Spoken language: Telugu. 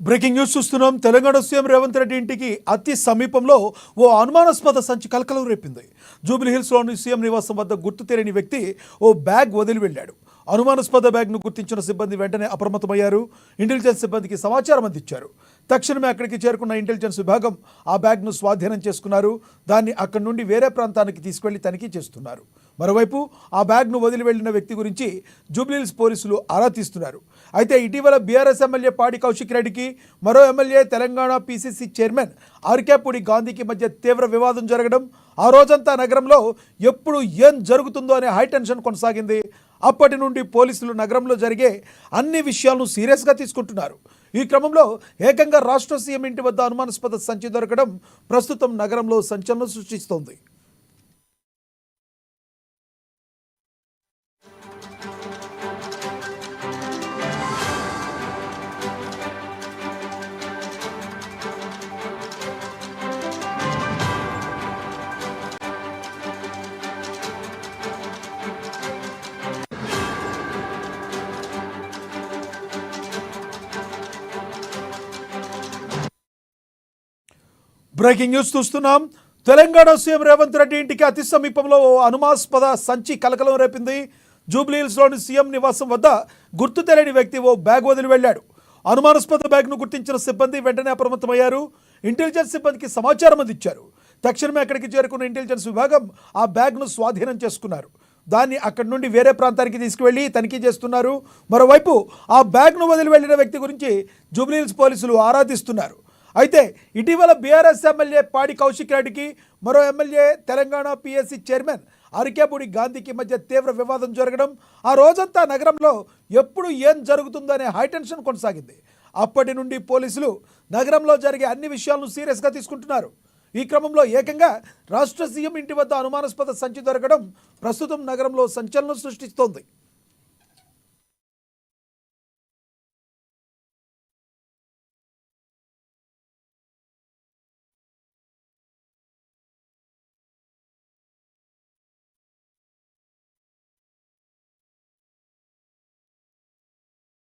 బ్రేకింగ్ న్యూస్ చూస్తున్నాం. తెలంగాణ సీఎం రేవంత్ రెడ్డి ఇంటికి అతి సమీపంలో ఓ అనుమానాస్పద సంచి కలకలం రేపింది. జూబ్లీహిల్స్లోని సీఎం నివాసం వద్ద గుర్తు తెలియని వ్యక్తి ఓ బ్యాగ్ వదిలి వెళ్లాడు. అనుమానాస్పద బ్యాగ్ను గుర్తించిన సిబ్బంది వెంటనే అప్రమత్తమయ్యారు. ఇంటెలిజెన్స్ సిబ్బందికి సమాచారం అందించారు. తక్షణమే అక్కడికి చేరుకున్న ఇంటెలిజెన్స్ విభాగం ఆ బ్యాగ్ను స్వాధీనం చేసుకున్నారు. దాన్ని అక్కడి నుండి వేరే ప్రాంతానికి తీసుకెళ్లి తనిఖీ చేస్తున్నారు. మరోవైపు ఆ బ్యాగ్ను వదిలి వెళ్లిన వ్యక్తి గురించి జూబ్లీహిల్స్ పోలీసులు ఆరా తీస్తున్నారు. అయితే ఇటీవల బీఆర్ఎస్ ఎమ్మెల్యే పాడి కౌశిక్ రెడ్డికి మరో MLA Telangana PCC chairman Arekapudi గాంధీకి మధ్య తీవ్ర వివాదం జరగడం, ఆ రోజంతా నగరంలో ఎప్పుడు ఏం జరుగుతుందో అనే హైటెన్షన్ కొనసాగింది. అప్పటి నుండి పోలీసులు నగరంలో జరిగే అన్ని విషయాలను సీరియస్గా తీసుకుంటున్నారు. ఈ క్రమంలో ఏకంగా రాష్ట్ర సీఎం ఇంటి వద్ద అనుమానాస్పద సంచి దొరకడం ప్రస్తుతం నగరంలో సంచలనం సృష్టిస్తోంది. బ్రేకింగ్ న్యూస్ చూస్తున్నాం. తెలంగాణ సీఎం రేవంత్ రెడ్డి ఇంటికి అతి సమీపంలో ఓ అనుమానాస్పద సంచి కలకలం రేపింది. జూబ్లీహిల్స్లోని సీఎం నివాసం వద్ద గుర్తు తెలియని వ్యక్తి ఓ బ్యాగ్ వదిలి వెళ్లాడు. అనుమానాస్పద బ్యాగ్ను గుర్తించిన సిబ్బంది వెంటనే అప్రమత్తమయ్యారు. ఇంటెలిజెన్స్ సిబ్బందికి సమాచారం అందించారు. తక్షణమే అక్కడికి చేరుకున్న ఇంటెలిజెన్స్ విభాగం ఆ బ్యాగ్ను స్వాధీనం చేసుకున్నారు. దాన్ని అక్కడి నుండి వేరే ప్రాంతానికి తీసుకువెళ్లి తనిఖీ చేస్తున్నారు. మరోవైపు ఆ బ్యాగ్ను వదిలి వెళ్లిన వ్యక్తి గురించి జూబ్లీహిల్స్ పోలీసులు ఆరా తీస్తున్నారు. అయితే ఇటీవల బీఆర్ఎస్ ఎమ్మెల్యే పాడి కౌశిక్ రెడ్డికి మరో MLA Telangana PSC chairman Arekapudi గాంధీకి మధ్య తీవ్ర వివాదం జరగడం, ఆ రోజంతా నగరంలో ఎప్పుడు ఏం జరుగుతుందో అనే హైటెన్షన్ కొనసాగింది. అప్పటి నుండి పోలీసులు నగరంలో జరిగే అన్ని విషయాలను సీరియస్గా తీసుకుంటున్నారు. ఈ క్రమంలో ఏకంగా రాష్ట్ర సీఎం ఇంటి వద్ద అనుమానాస్పద సంచి దొరకడం ప్రస్తుతం నగరంలో సంచలనం సృష్టిస్తోంది.